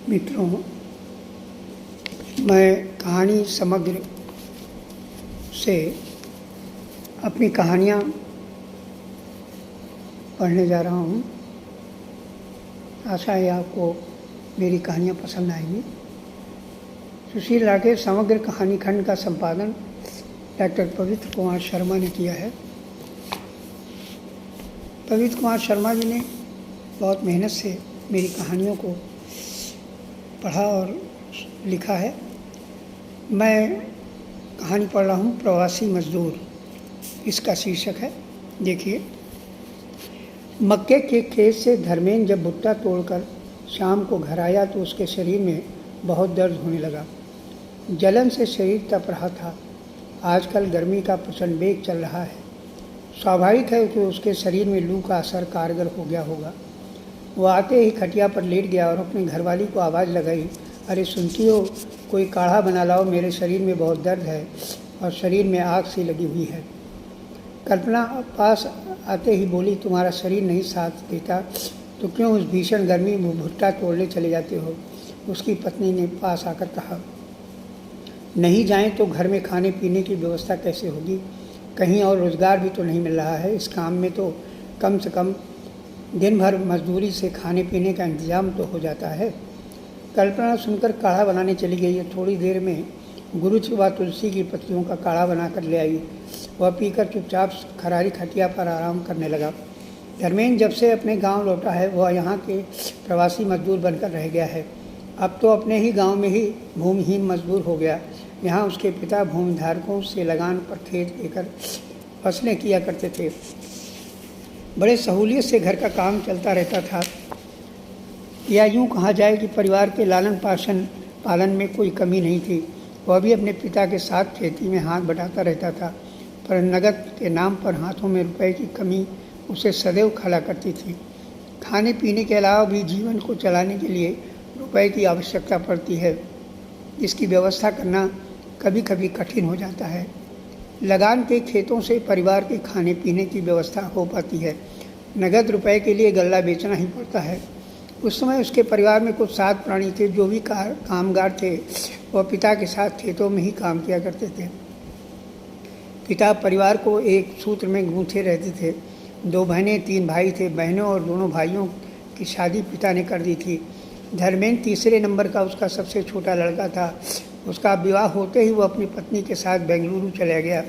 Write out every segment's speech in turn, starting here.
मित्रों, मैं कहानी समग्र से अपनी कहानियाँ पढ़ने जा रहा हूँ। आशा है आपको मेरी कहानियाँ पसंद आएंगी। सुशील राकेश समग्र कहानी खंड का संपादन डॉक्टर पवित्र कुमार शर्मा ने किया है। पवित्र कुमार शर्मा जी ने बहुत मेहनत से मेरी कहानियों को पढ़ा और लिखा है। मैं कहानी पढ़ रहा हूँ प्रवासी मजदूर, इसका शीर्षक है। देखिए, मक्के के खेत से धर्मेंद्र जब भुट्टा तोड़कर शाम को घर आया तो उसके शरीर में बहुत दर्द होने लगा। जलन से शरीर तप रहा था। आजकल गर्मी का प्रचंड वेग चल रहा है। स्वाभाविक है कि उसके शरीर में लू का असर कारगर हो गया होगा। वो आते ही खटिया पर लेट गया और अपनी घरवाली को आवाज़ लगाई, अरे सुनती हो, कोई काढ़ा बना लाओ, मेरे शरीर में बहुत दर्द है और शरीर में आग सी लगी हुई है। कल्पना पास आते ही बोली, तुम्हारा शरीर नहीं साथ देता तो क्यों उस भीषण गर्मी में भुट्टा तोड़ने चले जाते हो? उसकी पत्नी ने पास आकर कहा, नहीं जाएं तो घर में खाने पीने की व्यवस्था कैसे होगी? कहीं और रोज़गार भी तो नहीं मिल रहा है। इस काम में तो कम से कम दिन भर मजदूरी से खाने पीने का इंतजाम तो हो जाता है। कल्पना सुनकर काढ़ा बनाने चली गई। थोड़ी देर में गुरुच व तुलसी की पत्तियों का काढ़ा बनाकर ले आई। वह पीकर चुपचाप खरारी खटिया पर आराम करने लगा। धर्मेंद्र जब से अपने गांव लौटा है वह यहाँ के प्रवासी मजदूर बनकर रह गया है। अब तो अपने ही गांव में ही भूमिहीन मजदूर हो गया। यहाँ उसके पिता भूमिधारकों से लगान पर खेत लेकर फसलें किया करते थे। बड़े सहूलियत से घर का काम चलता रहता था। या यूँ कहा जाए कि परिवार के लालन पालन में कोई कमी नहीं थी। वह भी अपने पिता के साथ खेती में हाथ बटाता रहता था, पर नगद के नाम पर हाथों में रुपए की कमी उसे सदैव खला करती थी। खाने पीने के अलावा भी जीवन को चलाने के लिए रुपए की आवश्यकता पड़ती है, जिसकी व्यवस्था करना कभी कभी कठिन हो जाता है। लगान के खेतों से परिवार के खाने पीने की व्यवस्था हो पाती है। नगद रुपए के लिए गल्ला बेचना ही पड़ता है। उस समय उसके परिवार में कुछ 7 प्राणी थे जो भी कामगार थे। वह पिता के साथ खेतों में ही काम किया करते थे। पिता परिवार को एक सूत्र में गूंथे रहते थे। 2 बहनें 3 भाई थे। बहनों और दोनों भाइयों की शादी पिता ने कर दी थी। धर्मेंद्र तीसरे नंबर का उसका सबसे छोटा लड़का था। उसका विवाह होते ही वो अपनी पत्नी के साथ बेंगलुरु चला गया।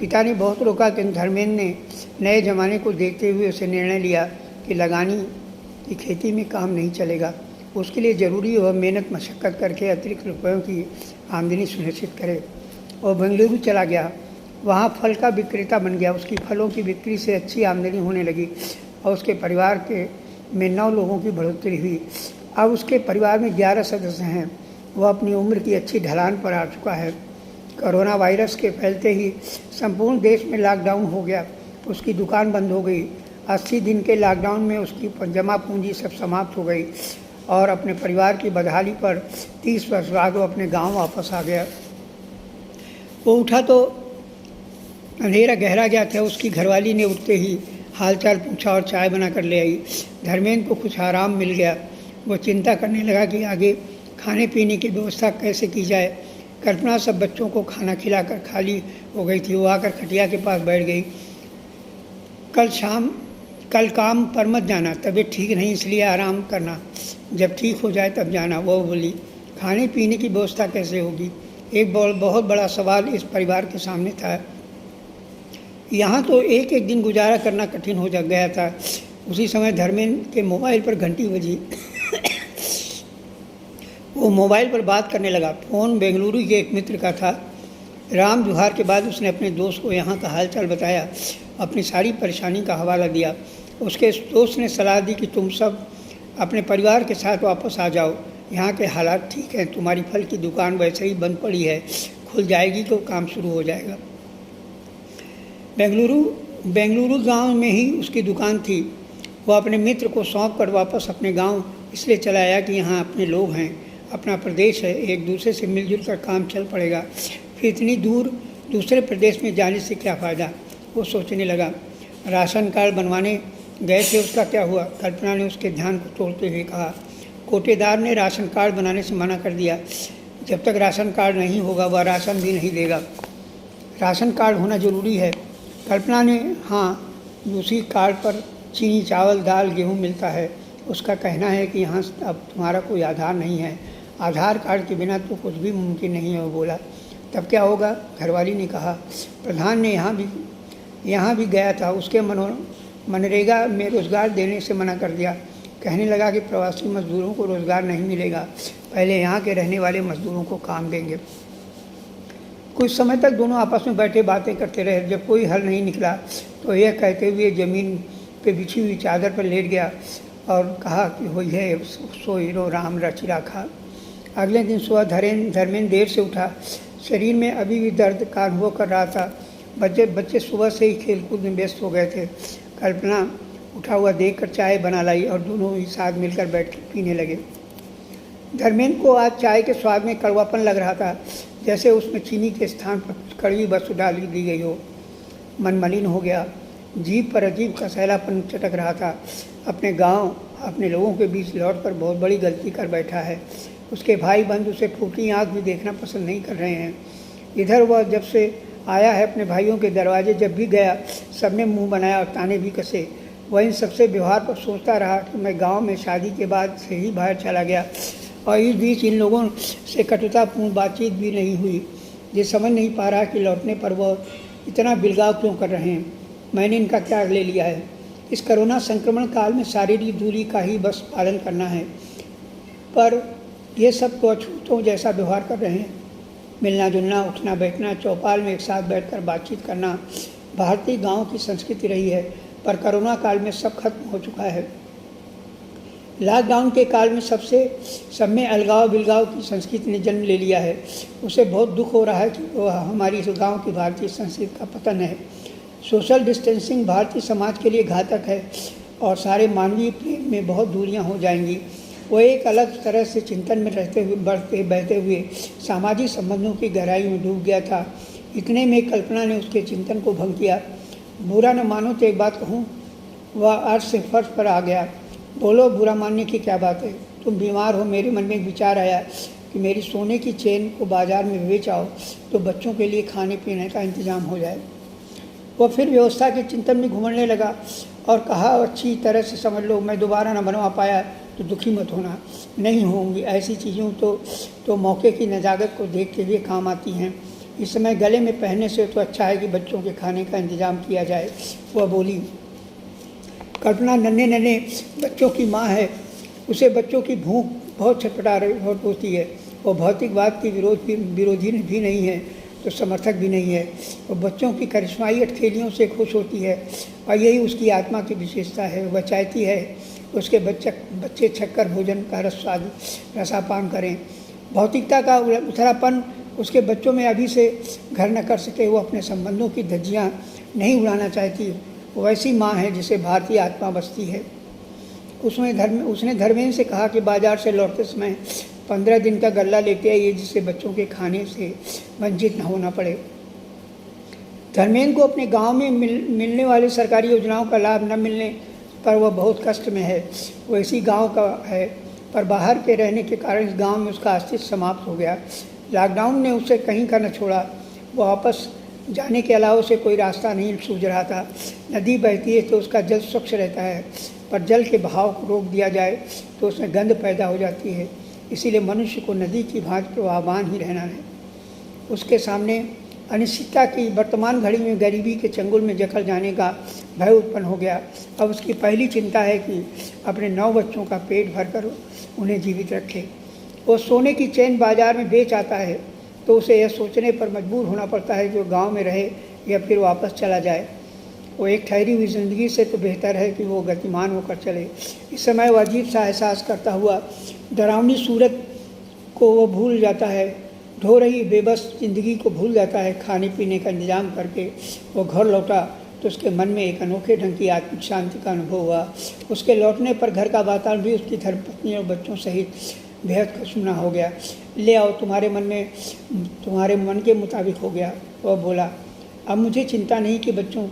पिता ने बहुत रोका, किंतु धर्मेंद्र ने नए ज़माने को देखते हुए उसे निर्णय लिया कि लगानी की खेती में काम नहीं चलेगा। उसके लिए ज़रूरी वह मेहनत मशक्क़त करके अतिरिक्त रुपयों की आमदनी सुनिश्चित करे। और बेंगलुरु चला गया। वहाँ फल का विक्रेता बन गया। उसकी फलों की बिक्री से अच्छी आमदनी होने लगी और उसके परिवार के में 9 लोगों की बढ़ोतरी हुई। अब उसके परिवार में 11 सदस्य हैं। वह अपनी उम्र की अच्छी ढलान पर आ चुका है। कोरोना वायरस के फैलते ही संपूर्ण देश में लॉकडाउन हो गया। उसकी दुकान बंद हो गई। 80 दिन के लॉकडाउन में उसकी जमा पूंजी सब समाप्त हो गई और अपने परिवार की बदहाली पर 30 वर्ष बाद वो अपने गांव वापस आ गया। वो उठा तो अंधेरा गहरा गया था। उसकी घरवाली ने उठते ही हालचाल पूछा और चाय बनाकर ले आई। धर्मेंद्र को कुछ आराम मिल गया। वो चिंता करने लगा कि आगे खाने पीने की व्यवस्था कैसे की जाए। कल्पना सब बच्चों को खाना खिलाकर खाली हो गई थी। वो आकर खटिया के पास बैठ गई। कल काम पर मत जाना, तबीयत ठीक नहीं इसलिए आराम करना, जब ठीक हो जाए तब जाना। वो बोली, खाने पीने की व्यवस्था कैसे होगी? एक बहुत बड़ा सवाल इस परिवार के सामने था। यहाँ तो एक एक दिन गुजारा करना कठिन हो गया था। उसी समय धर्मेंद्र के मोबाइल पर घंटी बजी। वो मोबाइल पर बात करने लगा। फ़ोन बेंगलुरु के एक मित्र का था। राम जुहार के बाद उसने अपने दोस्त को यहाँ का हालचाल बताया, अपनी सारी परेशानी का हवाला दिया। उसके दोस्त ने सलाह दी कि तुम सब अपने परिवार के साथ वापस आ जाओ। यहाँ के हालात ठीक हैं। तुम्हारी फल की दुकान वैसे ही बंद पड़ी है, खुल जाएगी तो काम शुरू हो जाएगा। बेंगलुरु गांव में ही उसकी दुकान थी। वह अपने मित्र को सौंप कर वापस अपने गांव इसलिए चला आया कि यहाँ अपने लोग हैं, अपना प्रदेश है, एक दूसरे से मिलजुल कर काम चल पड़ेगा। फिर इतनी दूर दूसरे प्रदेश में जाने से क्या फ़ायदा? वो सोचने लगा। राशन कार्ड बनवाने गए थे, उसका क्या हुआ? कल्पना ने उसके ध्यान को तोड़ते हुए कहा, कोटेदार ने राशन कार्ड बनाने से मना कर दिया। जब तक राशन कार्ड नहीं होगा वह राशन भी नहीं देगा। राशन कार्ड होना ज़रूरी है। कल्पना ने हाँ, उसी कार्ड पर चीनी, चावल, दाल, गेहूँ मिलता है। उसका कहना है कि यहाँ अब तुम्हारा कोई आधार नहीं है, आधार कार्ड के बिना तो कुछ भी मुमकिन नहीं है। वो बोला, तब क्या होगा? घरवाली ने कहा। प्रधान ने यहाँ भी गया था, उसके मनरेगा में रोज़गार देने से मना कर दिया। कहने लगा कि प्रवासी मजदूरों को रोज़गार नहीं मिलेगा, पहले यहाँ के रहने वाले मजदूरों को काम देंगे। कुछ समय तक दोनों आपस में बैठे बातें करते रहे। जब कोई हल नहीं निकला तो यह कहते हुए ज़मीन पे बिछी हुई चादर पर लेट गया और कहा कि होई है सोई रो राम रचि राखा। अगले दिन सुबह धर्मेंद्र देर से उठा। शरीर में अभी भी दर्द का अनुभव कर रहा था। बच्चे सुबह से ही खेलकूद में व्यस्त हो गए थे। कल्पना उठा हुआ देखकर चाय बना लाई और दोनों ही साथ मिलकर बैठ पीने लगे। धर्मेंद्र को आज चाय के स्वाद में कड़वापन लग रहा था, जैसे उसमें चीनी के स्थान पर कड़वी वस्तु डाल दी गई हो। मन मलिन हो गया, जीभ पर अजीब कसैलापन चटक रहा था। अपने गांव, अपने लोगों के बीच लौटकर बहुत बड़ी गलती कर बैठा है। उसके भाई बंधु उसे फूटी आँख भी देखना पसंद नहीं कर रहे हैं। इधर वह जब से आया है अपने भाइयों के दरवाजे जब भी गया सबने मुंह बनाया और ताने भी कसे। वह इन सबसे व्यवहार पर सोचता रहा कि मैं गांव में शादी के बाद से ही बाहर चला गया और इस बीच इन लोगों से कटुतापूर्ण बातचीत भी नहीं हुई। ये समझ नहीं पा रहा कि लौटने पर वह इतना बिलगाव क्यों कर रहे हैं। मैंने इनका क्या ले लिया है? इस कोरोना संक्रमण काल में शारीरिक दूरी का ही बस पालन करना है, पर ये सब तो अछूतों जैसा व्यवहार कर रहे हैं। मिलना जुलना, उठना बैठना, चौपाल में एक साथ बैठकर बातचीत करना भारतीय गांव की संस्कृति रही है, पर कोरोना काल में सब खत्म हो चुका है। लॉकडाउन के काल में सब में अलगाव बिलगाव की संस्कृति ने जन्म ले लिया है। उसे बहुत दुख हो रहा है कि वह हमारी इस गाँव की भारतीय संस्कृति का पतन है। सोशल डिस्टेंसिंग भारतीय समाज के लिए घातक है और सारे मानवीय प्रेम में बहुत दूरियां हो जाएंगी। वो एक अलग तरह से चिंतन में बहते हुए सामाजिक संबंधों की गहराई में डूब गया था। इतने में कल्पना ने उसके चिंतन को भंग किया। बुरा न मानो तो एक बात कहूँ। वह अर्श से फर्श पर आ गया। बोलो, बुरा मानने की क्या बात है? तुम बीमार हो। मेरे मन में एक विचार आया कि मेरी सोने की चेन को बाजार में बेच आओ तो बच्चों के लिए खाने पीने का इंतजाम हो जाए। वह फिर व्यवस्था के चिंतन में घुमड़ने लगा और कहा, अच्छी तरह से समझ लो, मैं दोबारा न बनवा पाया तो दुखी मत होना। नहीं होंगी ऐसी चीज़ों तो मौके की नज़ाकत को देखते हुए काम आती हैं। इस समय गले में पहनने से तो अच्छा है कि बच्चों के खाने का इंतजाम किया जाए। वह बोली। कल्पना नन्हे नन्हे बच्चों की माँ है। उसे बच्चों की भूख बहुत छटपटा रही होती है। वो भौतिकवाद की विरोधी भी नहीं है तो समर्थक भी नहीं है। वो बच्चों की करिश्माई अटखेलियों से खुश होती है और यही उसकी आत्मा की विशेषता है। वह चाहती है उसके बच्चे छक्कर भोजन का रसापान करें। भौतिकता का उथलापन उसके बच्चों में अभी से घर न कर सके। वो अपने संबंधों की धज्जियाँ नहीं उड़ाना चाहती। वो ऐसी माँ है जिसे भारतीय आत्मा बसती है। उसने धर्मेंद्र से कहा कि बाजार से लौटते समय 15 दिन का गल्ला लेते आइए, जिससे बच्चों के खाने से वंचित न होना पड़े। धर्मेंद्र को अपने गांव में मिलने वाली सरकारी योजनाओं का लाभ न मिलने पर वह बहुत कष्ट में है। वो इसी गांव का है, पर बाहर के रहने के कारण इस गांव में उसका अस्तित्व समाप्त हो गया। लॉकडाउन ने उसे कहीं का न छोड़ा। वो वापस जाने के अलावा उसे कोई रास्ता नहीं सूझ रहा था। नदी बहती है तो उसका जल स्वच्छ रहता है, पर जल के बहाव को रोक दिया जाए तो उसमें गंध पैदा हो जाती है। इसीलिए मनुष्य को नदी की भांति प्रवाहमान ही रहना है। उसके सामने अनिश्चितता की वर्तमान घड़ी में गरीबी के चंगुल में जकड़ जाने का भय उत्पन्न हो गया। अब उसकी पहली चिंता है कि अपने 9 बच्चों का पेट भरकर उन्हें जीवित रखे। वो सोने की चेन बाजार में बेच आता है तो उसे यह सोचने पर मजबूर होना पड़ता है कि वो गाँव में रहे या फिर वापस चला जाए। वो एक ठहरी हुई ज़िंदगी से तो बेहतर है कि वो गतिमान होकर चले। इस समय वो अजीब सा एहसास करता हुआ डरावनी सूरत को वो भूल जाता है। ढो रही बेबस ज़िंदगी को भूल जाता है। खाने पीने का इंतजाम करके वो घर लौटा तो उसके मन में एक अनोखे ढंग की आत्मिक शांति का अनुभव हुआ। उसके लौटने पर घर का वातावरण भी उसकी धर्मपत्नी और बच्चों सहित बेहद खुशनुमा हो गया। ले आओ, तुम्हारे मन के मुताबिक हो गया। वह बोला, अब मुझे चिंता नहीं कि बच्चों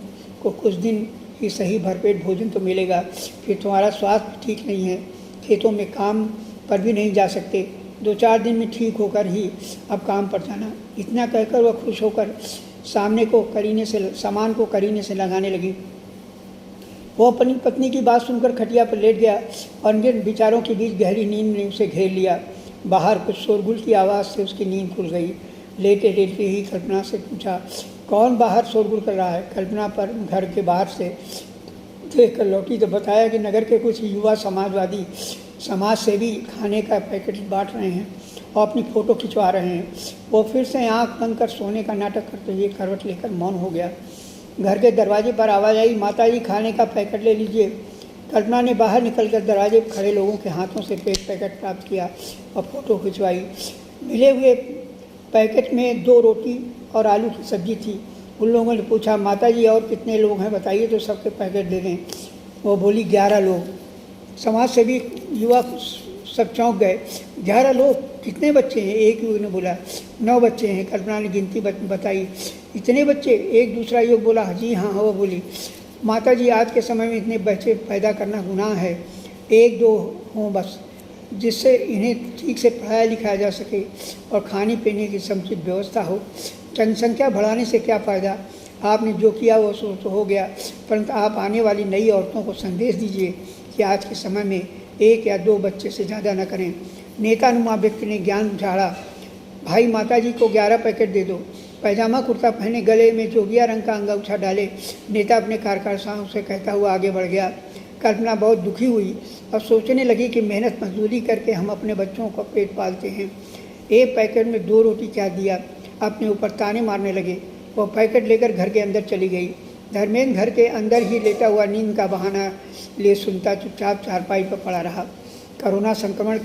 को कुछ दिन ही सही भरपेट भोजन तो मिलेगा, फिर तुम्हारा स्वास्थ्य ठीक नहीं है। खेतों में काम पर भी नहीं जा सकते। 2-4 दिन में ठीक होकर ही अब काम पर जाना। इतना कहकर वह खुश होकर सामान को करीने से लगाने लगी। वो अपनी पत्नी की बात सुनकर खटिया पर लेट गया और इन विचारों के बीच गहरी नींद ने उसे घेर लिया। बाहर कुछ शोरगुल की आवाज़ से उसकी नींद खुल गई। लेटे लेटे ही कल्पना से पूछा, कौन बाहर शोरगुल कर रहा है? कल्पना पर घर के बाहर से देख कर लौटी तो बताया कि नगर के कुछ युवा समाज सेवी खाने का पैकेट बांट रहे हैं और अपनी फ़ोटो खिंचवा रहे हैं। वो फिर से आँख बंद कर सोने का नाटक करते हुए करवट लेकर मौन हो गया। घर के दरवाजे पर आवाज़ आई, माताजी खाने का पैकेट ले लीजिए। कल्पना ने बाहर निकलकर दरवाजे पर खड़े लोगों के हाथों से पैकेट प्राप्त किया और फ़ोटो खिंचवाई। मिले हुए पैकेट में 2 रोटी और आलू की सब्जी थी। उन लोगों ने पूछा, माताजी और कितने लोग हैं बताइए तो सबके पैकेट दे दें। वो बोली, 11 लोग। समाज सेवी युवा सब चौंक गए। 11 लोग? कितने बच्चे हैं? एक युवक ने बोला, 9 बच्चे हैं। कल्पना ने गिनती बताई। इतने बच्चे? एक दूसरा युवक बोला, जी हाँ। वो बोली, माताजी आज के समय में इतने बच्चे पैदा करना गुनाह है। 1-2 हों बस, जिससे इन्हें ठीक से पढ़ाया लिखाया जा सके और खाने पीने की समुचित व्यवस्था हो। जनसंख्या बढ़ाने से क्या फ़ायदा? आपने जो किया वो तो हो गया, परंतु आप आने वाली नई औरतों को संदेश दीजिए कि आज के समय में 1 या 2 बच्चे से ज़्यादा न करें। नेतानुमा व्यक्ति ने ज्ञान झाड़ा, भाई माताजी को 11 पैकेट दे दो। पैजामा कुर्ता पहने, गले में जोगिया रंग का अंगूछा डाले नेता अपने कार्यकर्ताओं से कहता हुआ आगे बढ़ गया। कल्पना बहुत दुखी हुई और सोचने लगी कि मेहनत मजदूरी करके हम अपने बच्चों का पेट पालते हैं, एक पैकेट में 2 रोटी क्या दिया। अपने ऊपर ताने मारने लगे। वो पैकेट लेकर घर के अंदर चली गई। धर्मेंद्र घर के अंदर ही लेटा हुआ नींद का बहाना ले सुनता चुपचाप चारपाई पर पड़ा रहा। कोरोना संक्रमण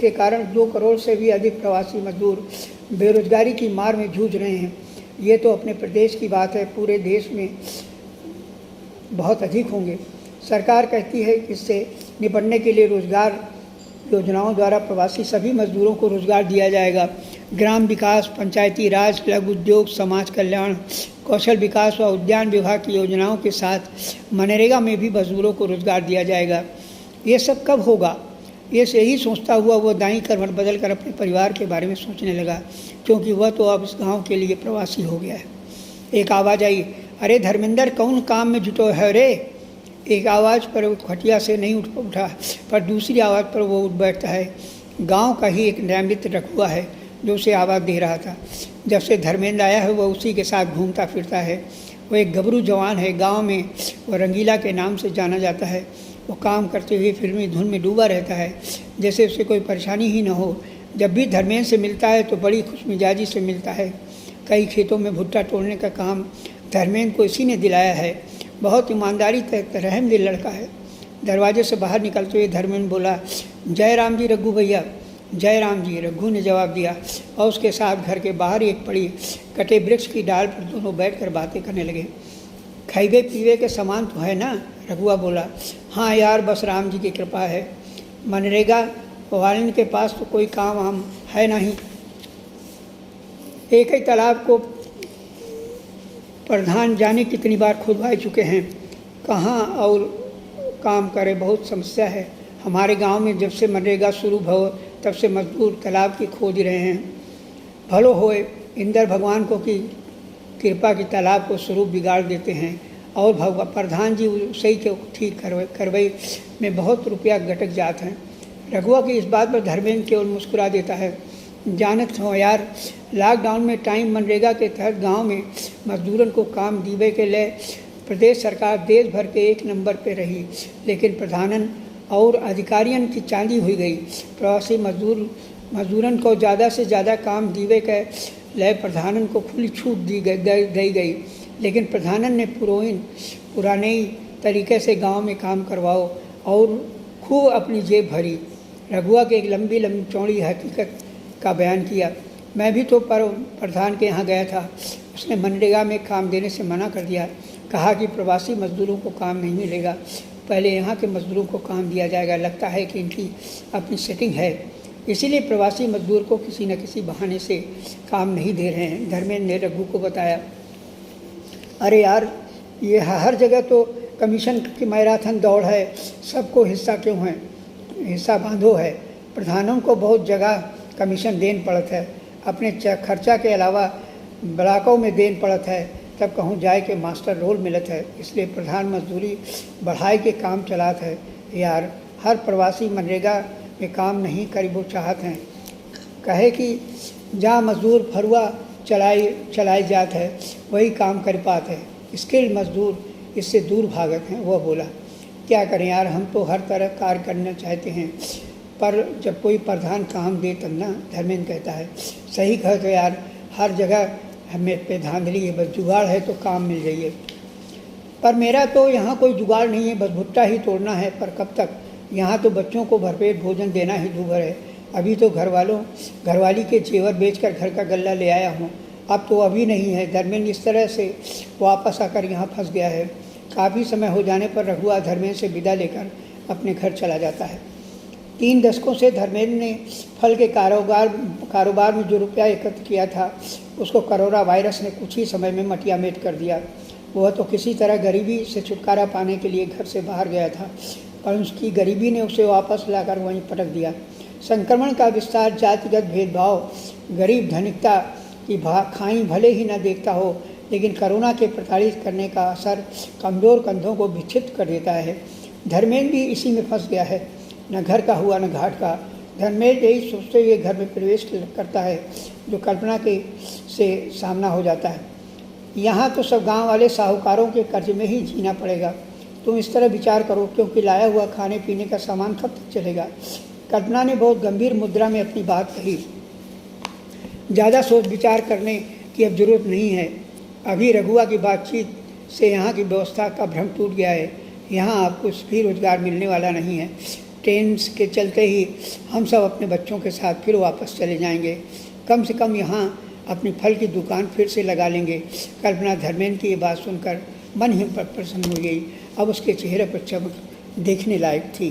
के कारण 2 करोड़ से भी अधिक प्रवासी मजदूर बेरोजगारी की मार में जूझ रहे हैं। ये तो अपने प्रदेश की बात है, पूरे देश में बहुत अधिक होंगे। सरकार कहती है कि इससे निपटने के लिए रोजगार योजनाओं द्वारा प्रवासी सभी मजदूरों को रोजगार दिया जाएगा। ग्राम विकास, पंचायती राज, लघु उद्योग, समाज कल्याण, कौशल विकास व उद्यान विभाग की योजनाओं के साथ मनरेगा में भी मजदूरों को रोजगार दिया जाएगा। ये सब कब होगा? यही सोचता हुआ वह दाईं करवट बदल कर अपने परिवार के बारे में सोचने लगा, क्योंकि वह तो अब इस गांव के लिए प्रवासी हो गया है। एक आवाज़ आई, अरे धर्मेंद्र, कौन काम में जुटो है रे? एक आवाज़ पर वो खटिया से नहीं उठा, पर दूसरी आवाज़ पर वो उठ बैठता है। गांव का ही एक नियमित रखुआ है जो उसे आवाज़ दे रहा था। जब से धर्मेंद्र आया है वह उसी के साथ घूमता फिरता है। वो एक गबरू जवान है, गांव में वो रंगीला के नाम से जाना जाता है। वो काम करते हुए फिल्मी धुन में डूबा रहता है, जैसे उसे कोई परेशानी ही न हो। जब भी धर्मेंद्र से मिलता है तो बड़ी खुशमिजाजी से मिलता है। कई खेतों में भुट्टा तोड़ने का काम धर्मेंद्र को इसी ने दिलाया है। बहुत ईमानदारी तक रहम दिल लड़का है। दरवाजे से बाहर निकलते हुए धर्मेंद्र बोला, जय राम जी रघु भैया। जय राम जी, रघु ने जवाब दिया और उसके साथ घर के बाहर एक पड़ी कटे वृक्ष की डाल पर दोनों बैठकर बातें करने लगे। खाइबे पीवे के सामान तो है ना? रघुआ बोला, हाँ यार, बस राम जी की कृपा है। मनरेगा वाले के पास तो कोई काम वाम है नहीं। एक ही तालाब को प्रधान जाने कितनी बार खुदवाए चुके हैं, कहाँ और काम करे, बहुत समस्या है। हमारे गांव में जब से मनरेगा शुरू हो तब से मजदूर तालाब की खोद रहे हैं। भलो होए इंद्र भगवान को की कृपा की तालाब को स्वरूप बिगाड़ देते हैं और प्रधान जी सही के ठीक करवई में बहुत रुपया गटक जाते हैं। रघुआ की इस बात पर धर्मेंद्र केवल मुस्कुरा देता है। जानत हो यार, लॉकडाउन में टाइम मनरेगा के तहत गांव में मजदूरन को काम दीवे के लिए प्रदेश सरकार देश भर के 1 नंबर पे रही, लेकिन प्रधानन और अधिकारियों की चांदी हुई गई। प्रवासी मजदूरन को ज़्यादा से ज़्यादा काम दीवे के लिए प्रधानन को खुली छूट दी गई, लेकिन प्रधानन ने पुराने तरीके से गांव में काम करवाओ और खूब अपनी जेब भरी। रघुआ के एक लंबी चौड़ी हकीकत का बयान किया। मैं भी तो प्रधान के यहाँ गया था, उसने मनरेगा में काम देने से मना कर दिया। कहा कि प्रवासी मजदूरों को काम नहीं मिलेगा, पहले यहाँ के मजदूरों को काम दिया जाएगा। लगता है कि इनकी अपनी सेटिंग है, इसीलिए प्रवासी मजदूर को किसी न किसी बहाने से काम नहीं दे रहे हैं। धर्मेंद्र ने रघु को बताया, अरे यार, ये हर जगह तो कमीशन की मैराथन दौड़ है, सबको हिस्सा क्यों है? हिस्सा बांधो है। प्रधानों को बहुत जगह कमीशन देन पड़त है, अपने खर्चा के अलावा ब्लॉकों में देन पड़त है, तब कहूँ जाए के मास्टर रोल मिलत है। इसलिए प्रधान मजदूरी बढ़ाए के काम चलात है। यार हर प्रवासी मनरेगा में काम नहीं करीबो चाहत हैं, कहे कि जहाँ मजदूर फरुआ चलाई जात है वही काम कर पात है, स्किल्ड मजदूर इससे दूर भागत हैं। वह बोला, क्या करें यार, हम तो हर तरह कार्य करना चाहते हैं, पर जब कोई प्रधान काम दे तब ना। धर्मेंद्र कहता है, सही कह तो यार, हर जगह हमें पे धांधली है, बस जुगाड़ है तो काम मिल जाइए। पर मेरा तो यहाँ कोई जुगाड़ नहीं है, बस भुट्टा ही तोड़ना है। पर कब तक, यहाँ तो बच्चों को भरपेट भोजन देना ही दूभर है। अभी तो घरवाली के जेवर बेचकर घर का गल्ला ले आया हूँ, अब तो अभी नहीं है। धर्मेंद्र इस तरह से वापस आकर यहाँ फंस गया है। काफ़ी समय हो जाने पर रघुआ धर्मेंद्र से विदा लेकर अपने घर चला जाता है। 3 दशकों से धर्मेंद्र ने फल के कारोबार में जो रुपया एकत्र किया था उसको कोरोना वायरस ने कुछ ही समय में मटियामेट कर दिया। वह तो किसी तरह गरीबी से छुटकारा पाने के लिए घर से बाहर गया था, पर उसकी गरीबी ने उसे वापस लाकर वहीं पटक दिया। संक्रमण का विस्तार, जातिगत भेदभाव, गरीब धनिकता की खाई भले ही न देखता हो, लेकिन कोरोना के प्रताड़ित करने का असर कमज़ोर कंधों को विक्षिप्त कर देता है। धर्मेंद्र भी इसी में फंस गया है, न घर का हुआ न घाट का। धर्मेंद्र यही सोचते हुए घर में प्रवेश करता है, जो कल्पना के से सामना हो जाता है। यहाँ तो सब गांव वाले साहूकारों के कर्ज में ही जीना पड़ेगा। तुम इस तरह विचार करो, क्योंकि लाया हुआ खाने पीने का सामान कब तक चलेगा। कल्पना ने बहुत गंभीर मुद्रा में अपनी बात कही। ज़्यादा सोच विचार करने की अब जरूरत नहीं है। अभी रघुआ की बातचीत से यहाँ की व्यवस्था का भ्रम टूट गया है। यहाँ आपको भी रोजगार मिलने वाला नहीं है। ट्रेन के चलते ही हम सब अपने बच्चों के साथ फिर वापस चले जाएंगे। कम से कम यहाँ अपनी फल की दुकान फिर से लगा लेंगे। कल्पना धर्मेंद्र की ये बात सुनकर मन ही प्रसन्न हो गई। अब उसके चेहरे पर चमक देखने लायक थी।